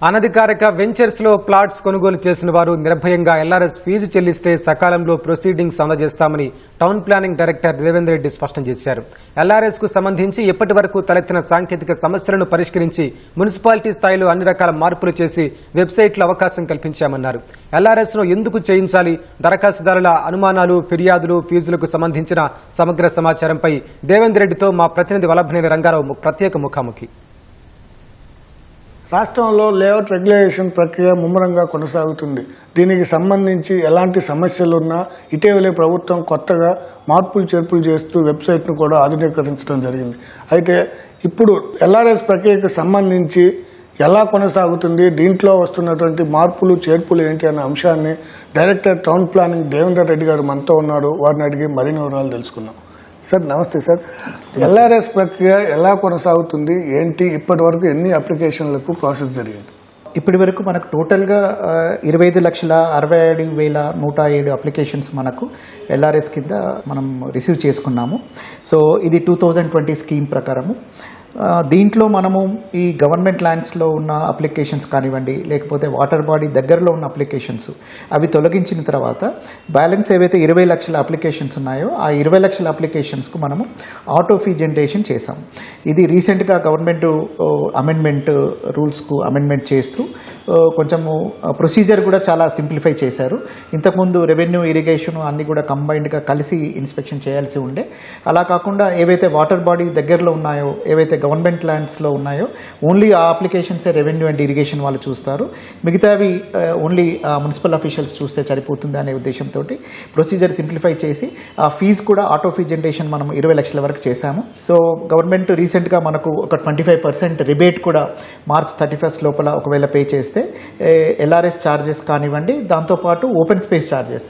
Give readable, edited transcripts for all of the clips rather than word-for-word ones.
అనధికారిక వెంచర్స్ లో ప్లాట్స్ కొనుగోలు చేసిన వారు నిర్భయంగా ఎల్ఆర్ఎస్ ఫీజు చెల్లిస్తే సకాలంలో ప్రొసీడింగ్స్ అందజేస్తామని town planning director Devender Reddy స్పష్టం చేశారు. ఎల్ఆర్ఎస్ కు సంబంధించి ఇప్పటి వరకు తలెత్తిన సాంకేతిక సమస్యలను పరిష్కరించి మున్సిపాలిటీ స్థాయిలో అన్ని రకాల మార్పులు చేసి వెబ్సైట్లో అవకాశం కల్పించామన్నారు. ఎల్ఆర్ఎస్ ను ఎందుకు చేయించాలి, దరఖాస్తుదారుల అనుమానాలు, ఫిర్యాదులు, ఫీజులకు సంబంధించిన సమగ్ర సమాచారంపై దేవేందర్ రెడ్డితో మా ప్రతినిధి వల్లభనేని రంగారావు ప్రత్యేక ముఖాముఖి. రాష్ట్రంలో లేఅవుట్ రెగ్యులేషన్ ప్రక్రియ ముమ్మరంగా కొనసాగుతుంది. దీనికి సంబంధించి ఎలాంటి సమస్యలున్నా ఇటీవలే ప్రభుత్వం కొత్తగా మార్పులు చేర్పులు చేస్తూ వెబ్సైట్ను కూడా ఆధునీకరించడం జరిగింది. అయితే ఇప్పుడు ఎల్ఆర్ఎస్ ప్రక్రియకు సంబంధించి ఎలా కొనసాగుతుంది, దీంట్లో వస్తున్నటువంటి మార్పులు చేర్పులు ఏంటి అనే అంశాన్ని director town planning Devender Reddy గారు మనతో ఉన్నారు. వారిని అడిగి మరిన్ని వివరాలు తెలుసుకుందాం. సార్ నమస్తే సార్, ఎల్ఆర్ఎస్ ప్రక్రియ ఎలా కొనసాగుతుంది, ఏంటి, ఇప్పటి వరకు ఎన్ని అప్లికేషన్లకు ప్రాసెస్ జరిగింది? ఇప్పటి వరకు మనకు టోటల్గా 25,67,107 అప్లికేషన్స్ మనకు ఎల్ఆర్ఎస్ కింద మనం రిసీవ్ చేసుకున్నాము. సో ఇది 2020 స్కీమ్ ప్రకారము. దీంట్లో మనము ఈ గవర్నమెంట్ ల్యాండ్స్లో ఉన్న అప్లికేషన్స్ కానివ్వండి, లేకపోతే వాటర్ బాడీ దగ్గరలో ఉన్న అప్లికేషన్స్ అవి తొలగించిన తర్వాత బ్యాలెన్స్ ఏవైతే 20 లక్షల అప్లికేషన్స్ ఉన్నాయో ఆ 20 లక్షల అప్లికేషన్స్కు మనము ఆటో ఫీ జనరేషన్ చేసాం. ఇది రీసెంట్గా గవర్నమెంట్ అమెండ్మెంట్ రూల్స్కు అమెండ్మెంట్ చేస్తూ కొంచెము ప్రొసీజర్ కూడా చాలా సింప్లిఫై చేశారు. ఇంతకుముందు రెవెన్యూ, ఇరిగేషన్ అన్నీ కూడా కంబైన్డ్గా కలిసి ఇన్స్పెక్షన్ చేయాల్సి ఉండే. అలా కాకుండా ఏవైతే వాటర్ బాడీ దగ్గరలో ఉన్నాయో, ఏవైతే గవర్నమెంట్ ల్యాండ్స్లో ఉన్నాయో ఓన్లీ ఆ అప్లికేషన్సే రెవెన్యూ అండ్ ఇరిగేషన్ వాళ్ళు చూస్తారు, మిగతావి ఓన్లీ మున్సిపల్ అఫీషియల్స్ చూస్తే సరిపోతుంది అనే ఉద్దేశంతో ప్రొసీజర్ సింప్లిఫై చేసి ఆ ఫీజు కూడా ఆటో ఫీ జనరేషన్ మనం 20 లక్షల వరకు చేశాము. సో గవర్నమెంట్ రీసెంట్గా మనకు ఒక 25% రిబేట్ కూడా March 31 లోపల ఒకవేళ పే చేస్తే ఎల్ఆర్ఎస్ ఛార్జెస్ కానివ్వండి, దాంతోపాటు ఓపెన్ స్పేస్ ఛార్జెస్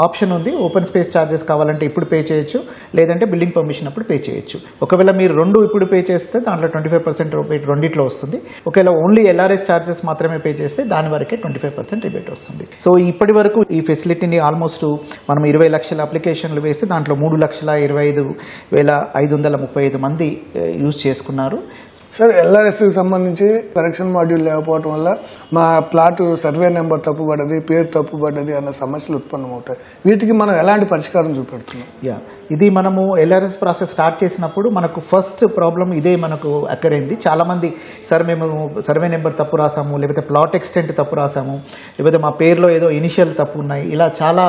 ఆప్షన్ ఉంది. ఓపెన్ స్పేస్ ఛార్జెస్ కావాలంటే ఇప్పుడు పే చేయొచ్చు, లేదంటే బిల్డింగ్ పర్మిషన్ అప్పుడు పే చేయొచ్చు. ఒకవేళ మీరు రెండు ఇప్పుడు పే చేస్తే దాంట్లో 25% రిబేట్ రెండిట్లో వస్తుంది. ఒకవేళ ఓన్లీ ఎల్ఆర్ఎస్ ఛార్జెస్ మాత్రమే పే చేస్తే దాని వరకే 25% రిబేట్ వస్తుంది. సో ఇప్పటి వరకు ఈ ఫెసిలిటీని ఆల్మోస్ట్ మనం 20 లక్షల అప్లికేషన్లు వేస్తే దాంట్లో 3,25,535 మంది యూజ్ చేసుకున్నారు. సార్, ఎల్ఆర్ఎస్కి సంబంధించి కరెక్షన్ మాడ్యూల్ లేకపోవడం వల్ల మా ప్లాట్ సర్వే నెంబర్ తప్పుపడ్డది, పేరు తప్పుపడ్డది అన్న సమస్యలు ఉత్పన్నమవుతాయి. వీటికి మనం ఎలాంటి పరిష్కారం చూపెడుతున్నాం? ఇది మనము ఎల్ఆర్ఎస్ ప్రాసెస్ స్టార్ట్ చేసినప్పుడు మనకు ఫస్ట్ ప్రాబ్లం ఇదే మనకు అక్కరైంది. చాలామంది సార్ మేము సర్వే నెంబర్ తప్పు రాసాము, లేకపోతే ప్లాట్ ఎక్స్టెంట్ తప్పు రాసాము, లేకపోతే మా పేరులో ఏదో ఇనిషియల్ తప్పు ఉన్నాయి, ఇలా చాలా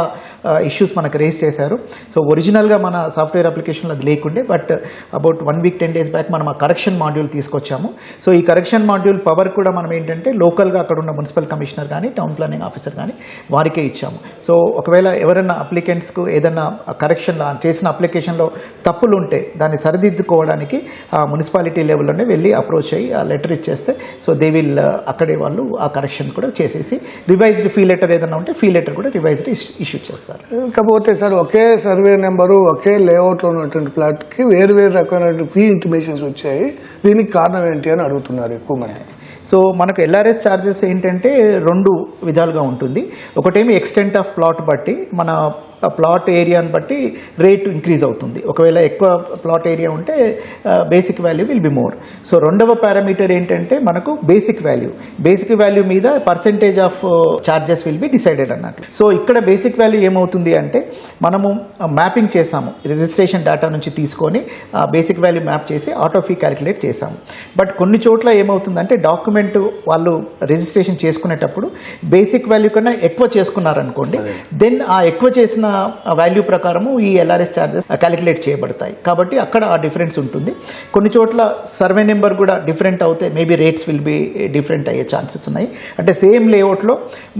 ఇష్యూస్ మనకు రేస్ చేశారు. సో ఒరిజినల్గా మన సాఫ్ట్వేర్ అప్లికేషన్లో అది లేకుండే, but about 1 week 10 days back మనం ఆ కరెక్షన్ మాడ్యూల్ తీసుకొచ్చాము. సో ఈ కరెక్షన్ మాడ్యూల్ పవర్ కూడా మనం ఏంటంటే లోకల్గా అక్కడ ఉన్న మున్సిపల్ కమిషనర్ కానీ, టౌన్ ప్లానింగ్ ఆఫీసర్ కానీ వారికే ఇచ్చాము. సో ఒకవేళ ఎవరైనా అప్లికెంట్స్కు ఏదైనా కరెక్షన్ చేసిన అప్లికేషన్లో తప్పులు ఉంటే దాన్ని సరిదిద్దుకోవడానికి ఆ మున్సిపాలిటీ లెవెల్లోనే వెళ్ళి అప్రోచ్ అయ్యి ఆ లెటర్ ఇచ్చేస్తే సో దే విల్ అక్కడే వాళ్ళు ఆ కరెక్షన్ కూడా చేసేసి రివైజ్డ్ ఫీ లెటర్ ఏదైనా ఉంటే ఫీ లెటర్ కూడా రివైజ్డ్ ఇష్యూ చేస్తారు. కాకపోతే సార్, ఒకే సర్వే నెంబరు ఒకే లేఅవుట్లో ఉన్నటువంటి ప్లాట్కి వేరు వేరు రకమైన ఫీ ఇంటిమేషన్స్ వచ్చాయి. దీనికి కారణం ఏంటి అని అడుగుతున్నారు ఎక్కువ మంది. సో మనకు ఎల్ఆర్ఎస్ ఛార్జెస్ ఏంటంటే 2 విధాలుగా ఉంటుంది. ఒకటేమి ఎక్స్టెంట్ ఆఫ్ ప్లాట్ బట్టి మన ప్లాట్ ఏరియాని బట్టి రేట్ ఇంక్రీజ్ అవుతుంది. ఒకవేళ ఎక్కువ ప్లాట్ ఏరియా ఉంటే basic value will be more. So రెండవ పారామీటర్ ఏంటంటే మనకు బేసిక్ వాల్యూ మీద percentage of charges will be decided అన్నట్లు. సో ఇక్కడ బేసిక్ వాల్యూ ఏమవుతుంది అంటే మనము మ్యాపింగ్ చేసాము, రిజిస్ట్రేషన్ డేటా నుంచి తీసుకొని బేసిక్ వాల్యూ మ్యాప్ చేసి ఆటో ఫీ క్యాలిక్యులేట్ చేసాము. బట్ కొన్ని చోట్ల ఏమవుతుందంటే డాక్యుమెంట్ వాళ్ళు రిజిస్ట్రేషన్ చేసుకునేటప్పుడు బేసిక్ వాల్యూ కన్నా ఎక్కువ చేసుకున్నారనుకోండి, దెన్ ఆ ఎక్కువ చేసిన వాల్యూ ప్రకారము ఈ ఎల్ఆర్ఎస్ ఛార్జెస్ క్యాలిక్యులేట్ చేయబడతాయి. కాబట్టి అక్కడ ఆ డిఫరెన్స్ ఉంటుంది. కొన్ని చోట్ల సర్వే నెంబర్ కూడా డిఫరెంట్ అవుతే maybe rates will be different అయ్యే ఛాన్సెస్ ఉన్నాయి. అంటే సేమ్ లేఅవుట్లో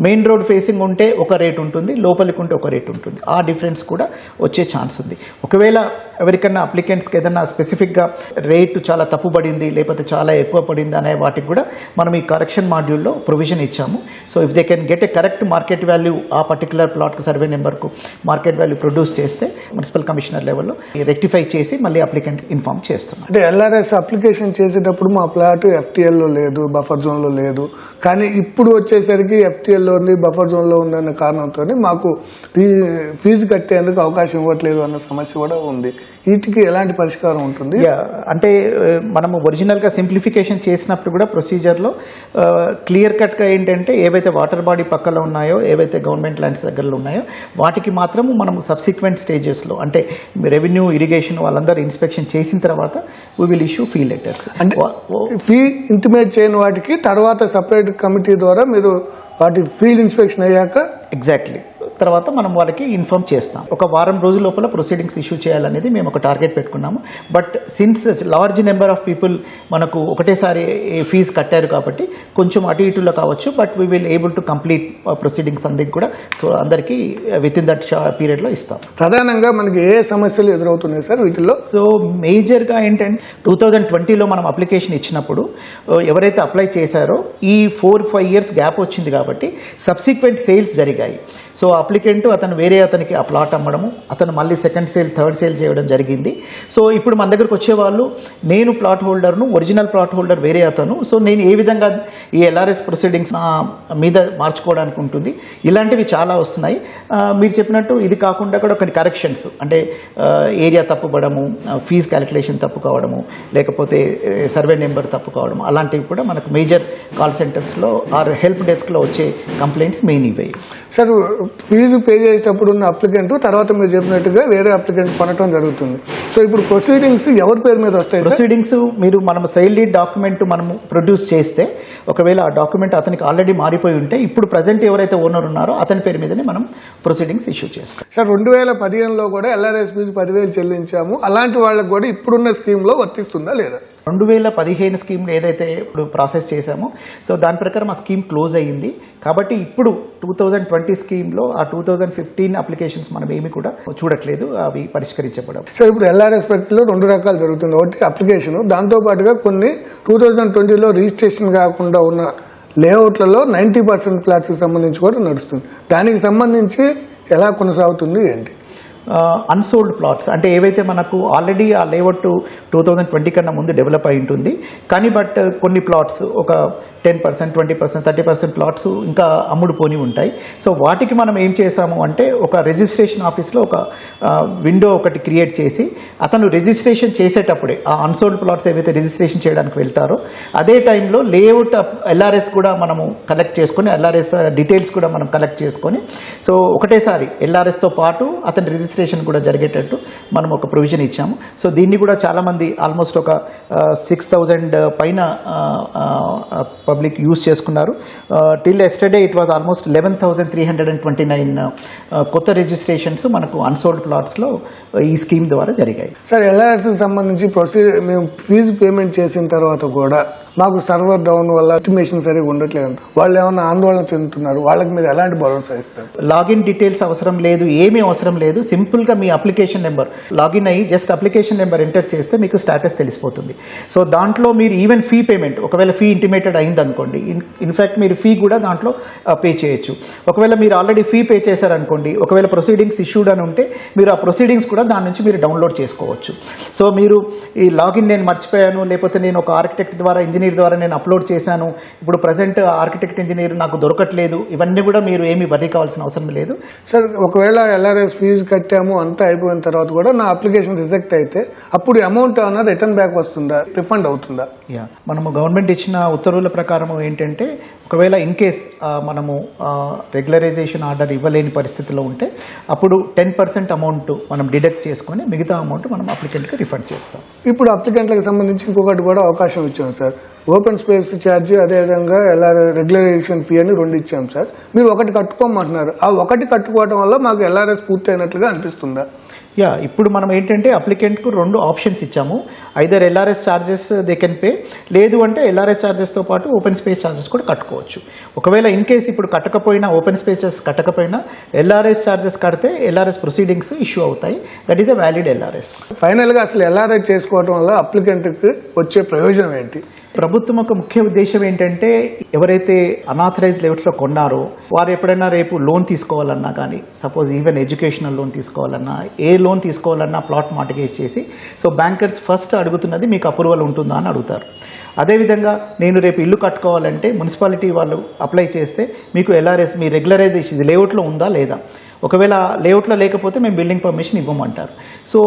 మెయిన్ రోడ్ ఫేసింగ్ ఉంటే ఒక రేట్ ఉంటుంది, లోపలికి ఉంటే ఒక రేట్ ఉంటుంది. ఆ డిఫరెన్స్ కూడా వచ్చే ఛాన్స్ ఉంది. ఒకవేళ ఎవరికన్నా అప్లికెంట్స్కి ఏదన్నా స్పెసిఫిక్గా రేటు చాలా తప్పు పడింది, లేకపోతే చాలా ఎక్కువ పడింది అనే వాటికి కూడా మనం ఈ కరెక్షన్ మాడ్యూల్లో ప్రొవిజన్ ఇచ్చాము. So if they can get a correct market value ఆ పర్టికులర్ ప్లాట్కి సర్వే నెంబర్కు మార్కెట్ వాల్యూ ప్రొడ్యూస్ చేస్తే మున్సిపల్ కమిషనర్ లెవెల్లో రెక్టిఫై చేసి మళ్ళీ అప్లికెంట్ ఇన్ఫార్మ్ చేస్తున్నాం. అంటే ఎల్ఆర్ఎస్ అప్లికేషన్ చేసేటప్పుడు మా ప్లాట్ ఎఫ్టీఎల్లో లేదు, బఫర్ జోన్లో లేదు, కానీ ఇప్పుడు వచ్చేసరికి ఎఫ్టీఎల్లో ఉంది, బఫర్ జోన్లో ఉందన్న కారణంతో మాకు ఫీజు కట్టేందుకు అవకాశం ఇవ్వట్లేదు అన్న సమస్య కూడా ఉంది. వీటికి ఎలాంటి పరిష్కారం ఉంటుంది? అంటే మనము ఒరిజినల్గా సింప్లిఫికేషన్ చేసినప్పుడు కూడా ప్రొసీజర్లో క్లియర్ కట్గా ఏంటంటే ఏవైతే వాటర్ బాడీ పక్కలో ఉన్నాయో, ఏవైతే గవర్నమెంట్ ల్యాండ్స్ దగ్గరలో ఉన్నాయో వాటికి మాత్రము మనము సబ్సిక్వెంట్ స్టేజెస్లో అంటే రెవెన్యూ, ఇరిగేషన్ వాళ్ళందరూ ఇన్స్పెక్షన్ చేసిన తర్వాత we will issue fee letters. అంటే ఫీ ఇంటిమేట్ చేయని వాటికి తర్వాత సపరేట్ కమిటీ ద్వారా మీరు వాటి ఫీల్డ్ ఇన్స్పెక్షన్ అయ్యాక ఎగ్జాక్ట్లీ తర్వాత మనం వాళ్ళకి ఇన్ఫార్మ్ చేస్తాం. ఒక వారం రోజుల లోపల ప్రొసీడింగ్స్ ఇష్యూ చేయాలనేది మేము ఒక టార్గెట్ పెట్టుకున్నాము. But since large number of people మనకు ఒకటేసారి ఫీజు కట్టారు కాబట్టి కొంచెం అటు ఇటులో కావచ్చు, but we will able to complete proceedings అందరికీ విత్ ఇన్ దట్ పీరియడ్లో ఇస్తాం. ప్రధానంగా మనకి ఏ సమస్యలు ఎదురవుతున్నాయి సార్ వీటిల్లో? సో మేజర్గా ఏంటంటే 2020లో మనం అప్లికేషన్ ఇచ్చినప్పుడు ఎవరైతే అప్లై చేశారో ఈ 4-5 years గ్యాప్ వచ్చింది కాబట్టి సబ్సిక్వెంట్ సేల్స్ జరిగాయి. సో అప్లికెంట్ అతనికి ఆ ప్లాట్ అమ్మడము, అతను మళ్ళీ సెకండ్ సేల్, థర్డ్ సేల్ చేయడం జరిగింది. సో ఇప్పుడు మన దగ్గరకు వచ్చేవాళ్ళు నేను ప్లాట్ హోల్డర్ను, ఒరిజినల్ ప్లాట్ హోల్డర్ వేరే అతను, సో నేను ఏ విధంగా ఈ ఎల్ఆర్ఎస్ ప్రొసీడింగ్స్ మీద మార్చుకోవడానికి ఉంటుంది, ఇలాంటివి చాలా వస్తున్నాయి. మీరు చెప్పినట్టు ఇది కాకుండా కూడా కొన్ని కరెక్షన్స్ అంటే ఏరియా తప్పుపడము, ఫీజు క్యాలిక్యులేషన్ తప్పు కావడము, లేకపోతే సర్వే నెంబర్ తప్పు కావడము, అలాంటివి కూడా మనకు మేజర్ కాల్ సెంటర్స్లో ఆర్ హెల్ప్ డెస్క్లో వచ్చే కంప్లైంట్స్ మెయిన్ ఇవే. సార్ ఫీజు పే చేసేటప్పుడు ఉన్న అప్లికెంట్ తర్వాత మీరు చెప్పినట్టుగా వేరే అప్లికెంట్ కొనటం జరుగుతుంది. సో ఇప్పుడు ప్రొసీడింగ్స్ ఎవరి పేరు మీద వస్తాయి? ప్రొసీడింగ్స్ మనం సేల్ డీడ్ డాక్యుమెంట్ మనము ప్రొడ్యూస్ చేస్తే ఒకవేళ ఆ డాక్యుమెంట్ అతనికి ఆల్రెడీ మారిపోయి ఉంటే ఇప్పుడు ప్రజెంట్ ఎవరైతే ఓనర్ ఉన్నారో అతని పేరు మీదనే మనం ప్రొసీడింగ్స్ ఇష్యూ చేస్తాం. సార్ 2015లో కూడా ఎల్ఆర్ఎస్ ఫీజు 10,000 చెల్లించాము, అలాంటి వాళ్ళకి కూడా ఇప్పుడున్న స్కీమ్లో వర్తిస్తుందా లేదా? 2015 స్కీమ్ ఏదైతే ఇప్పుడు ప్రాసెస్ చేశామో సో దాని ప్రకారం ఆ స్కీమ్ క్లోజ్ అయ్యింది. కాబట్టి ఇప్పుడు 2020 స్కీమ్లో ఆ 2015 అప్లికేషన్స్ మనం ఏమి కూడా చూడట్లేదు, అవి పరిష్కరించబడవు. సో ఇప్పుడు ఎల్ఆర్ఎస్ ప్రక్రియలో 2 రకాలు జరుగుతుంది. ఒకటి అప్లికేషన్, దాంతోపాటుగా కొన్ని 2020లో రిజిస్ట్రేషన్ కాకుండా ఉన్న లేఅవుట్లలో 90% ఫ్లాట్స్కి సంబంధించి కూడా నడుస్తుంది. దానికి సంబంధించి ఎలా కొనసాగుతుంది ఏంటి? అన్సోల్డ్ ప్లాట్స్ అంటే ఏవైతే మనకు ఆల్రెడీ ఆ లేఅవుట్ 2020 కన్నా ముందు డెవలప్ అయి ఉంటుంది కానీ బట్ కొన్ని ప్లాట్స్ ఒక 10%, 20%, 30% ప్లాట్స్ ఇంకా అమ్ముడు పోని ఉంటాయి. సో వాటికి మనం ఏం చేసాము అంటే ఒక రిజిస్ట్రేషన్ ఆఫీస్లో ఒక విండో ఒకటి క్రియేట్ చేసి అతను రిజిస్ట్రేషన్ చేసేటప్పుడే ఆ అన్సోల్డ్ ప్లాట్స్ ఏవైతే రిజిస్ట్రేషన్ చేయడానికి వెళ్తారో అదే టైంలో లేఅవుట్ ఎల్ఆర్ఎస్ కూడా మనము కలెక్ట్ చేసుకొని, ఎల్ఆర్ఎస్ డీటెయిల్స్ కూడా మనం కలెక్ట్ చేసుకొని సో ఒకటేసారి ఎల్ఆర్ఎస్తో పాటు అతని రిజిస్ట్రేషన్ కూడా జరిగేటట్టు మనం ఒక ప్రొవిజన్ ఇచ్చాము. సో దీన్ని కూడా చాలామంది ఆల్మోస్ట్ ఒక 6,000 పైన పబ్లిక్ యూజ్ చేసుకున్నారు. Till yesterday it was almost 11,329 కొత్త రిజిస్ట్రేషన్స్ మనకు అన్సోల్డ్ ప్లాట్స్లో ఈ స్కీమ్ ద్వారా జరిగాయి. సార్ ఎల్ఆర్ఎస్కి సంబంధించి మేము ఫీజు పేమెంట్ చేసిన తర్వాత కూడా మాకు సర్వర్ డౌన్ వల్ల ఎస్టిమేషన్ సరిగా ఉండట్లేదు, వాళ్ళు ఏమైనా ఆందోళన చెందుతున్నారు, వాళ్ళకి మీరు ఎలాంటి భరోసా ఇస్తారు? లాగిన్ డీటెయిల్స్ అవసరం లేదు, ఏమీ అవసరం లేదు. సింపుల్గా మీ అప్లికేషన్ నెంబర్ లాగిన్ అయ్యి జస్ట్ అప్లికేషన్ నెంబర్ ఎంటర్ చేస్తే మీకు స్టేటస్ తెలిసిపోతుంది. సో దాంట్లో మీరు ఈవెన్ ఫీ పేమెంట్ ఒకవేళ ఫీ ఇంటిమేటెడ్ అయిందనుకోండి, ఇన్ఫ్యాక్ట్ మీరు ఫీ కూడా దాంట్లో పే చేయొచ్చు. ఒకవేళ మీరు ఆల్రెడీ ఫీ పే చేశారనుకోండి, ఒకవేళ ప్రొసీడింగ్స్ ఇష్యూడ్ అని ఉంటే మీరు ఆ ప్రొసీడింగ్స్ కూడా దాని నుంచి మీరు డౌన్లోడ్ చేసుకోవచ్చు. సో మీరు ఈ లాగిన్ నేను మర్చిపోయాను, లేకపోతే నేను ఒక ఆర్కిటెక్ట్ ద్వారా ఇంజనీర్ ద్వారా నేను అప్లోడ్ చేశాను, ఇప్పుడు ప్రజెంట్ ఆర్కిటెక్ట్ ఇంజనీర్ నాకు దొరకట్లేదు, ఇవన్నీ కూడా మీరు ఏమీ వర్రీ కావాల్సిన అవసరం లేదు. సార్ ఒకవేళ ఎల్ఆర్ఎస్ ఫీజు కట్టాము అంతా అయిపోయిన తర్వాత కూడా నా అప్లికేషన్ రిజెక్ట్ అయితే అప్పుడు అమౌంట్ ఏమైనా రిటర్న్ బ్యాక్ వస్తుందా, రిఫండ్ అవుతుందా? మనము గవర్నమెంట్ ఇచ్చిన ఉత్తర్వుల ప్రకారం ఏంటంటే ఒకవేళ ఇన్ కేస్ మనము రెగ్యులరైజేషన్ ఆర్డర్ ఇవ్వలేని పరిస్థితిలో ఉంటే అప్పుడు 10% అమౌంట్ మనం డిడక్ట్ చేసుకొని మిగతా అమౌంట్ మనం అప్లికెంట్కి రిఫండ్ చేస్తాం. ఇప్పుడు అప్లికెంట్లకు సంబంధించి ఇంకొకటి కూడా అవకాశం ఇచ్చాం సార్, ఓపెన్ స్పేస్ ఛార్జ్ అదేవిధంగా రెగ్యులరైజేషన్ ఫీ అని 2 ఇచ్చాం సార్. మీరు ఒకటి కట్టుకోమంటున్నారు, ఆ ఒకటి కట్టుకోవడం వల్ల మాకు ఎల్ఆర్ఎస్ పూర్తి అయినట్లుగా అనిపిస్తుందా? ఇప్పుడు మనం ఏంటంటే అప్లికెంట్కు 2 ఆప్షన్స్ ఇచ్చాము. Either LRS charges they can pay, లేదు అంటే ఎల్ఆర్ఎస్ ఛార్జెస్తో పాటు ఓపెన్ స్పేస్ ఛార్జెస్ కూడా కట్టుకోవచ్చు. ఒకవేళ ఇన్ కేస్ ఇప్పుడు కట్టకపోయినా, ఓపెన్ స్పేసెస్ కట్టకపోయినా ఎల్ఆర్ఎస్ ఛార్జెస్ కడితే ఎల్ఆర్ఎస్ ప్రొసీడింగ్స్ ఇష్యూ అవుతాయి. That is a valid LRS. ఫైనల్గా అసలు ఎల్ఆర్ఎస్ చేసుకోవడం వల్ల అప్లికెంట్కి వచ్చే ప్రయోజనం ఏంటి? ప్రభుత్వం యొక్క ముఖ్య ఉద్దేశం ఏంటంటే ఎవరైతే అనాథరైజ్ లెవెల్స్లో కొన్నారో వారు ఎప్పుడైనా రేపు లోన్ తీసుకోవాలన్నా కానీ, సపోజ్ ఈవెన్ ఎడ్యుకేషనల్ లోన్ తీసుకోవాలన్నా, ఏ లోన్ తీసుకోవాలన్నా ప్లాట్ మార్టిగేజ్ చేసి సో బ్యాంకర్స్ ఫస్ట్ అడుగుతున్నది మీకు అప్రూవల్ ఉంటుందా అని అడుగుతారు. అదేవిధంగా నేను రేపు ఇల్లు కట్టుకోవాలంటే మున్సిపాలిటీ వాళ్ళు అప్లై చేస్తే మీకు ఎల్ఆర్ఎస్ మీ రెగ్యులరైజేషన్ లేఅవుట్లో ఉందా లేదా, ఒకవేళ లేఅవుట్లో లేకపోతే మేము బిల్డింగ్ పర్మిషన్ ఇవ్వమంటారు. సో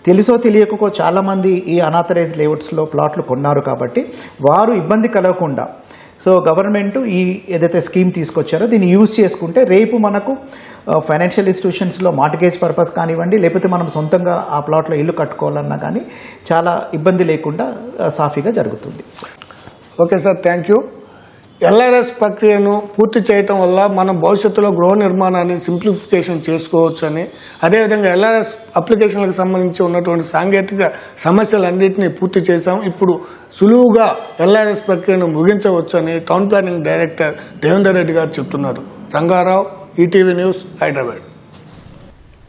తెలుసో తెలియకో చాలామంది ఈ అనాథరైజ్ లేఅవుట్స్లో ప్లాట్లు కొన్నారు కాబట్టి వారు ఇబ్బంది కలగకుండా సో గవర్నమెంట్ ఈ ఏదైతే స్కీమ్ తీసుకొచ్చారో దీన్ని యూజ్ చేసుకుంటే రేపు మనకు ఫైనాన్షియల్ ఇన్స్టిట్యూషన్స్లో మార్టిగేజ్ పర్పస్ కానివ్వండి, లేకపోతే మనం సొంతంగా ఆ ప్లాట్లో ఇల్లు కట్టుకోవాలన్నా కానీ చాలా ఇబ్బంది లేకుండా సాఫీగా జరుగుతుంది. Okay sir, thank you. LRS ప్రక్రియను పూర్తి చేయటం వల్ల మనం భవిష్యత్తులో గృహ నిర్మాణాన్ని సింప్లిఫికేషన్ చేసుకోవచ్చు అని, అదేవిధంగా ఎల్ఆర్ఎస్ అప్లికేషన్లకు సంబంధించి ఉన్నటువంటి సాంకేతిక సమస్యలన్నింటినీ పూర్తి చేశాం. ఇప్పుడు సులువుగా ఎల్ఆర్ఎస్ ప్రక్రియను ముగించవచ్చు అని town planning director Devender Reddy గారు చెప్తున్నారు. Rangarao, ETV news, Hyderabad.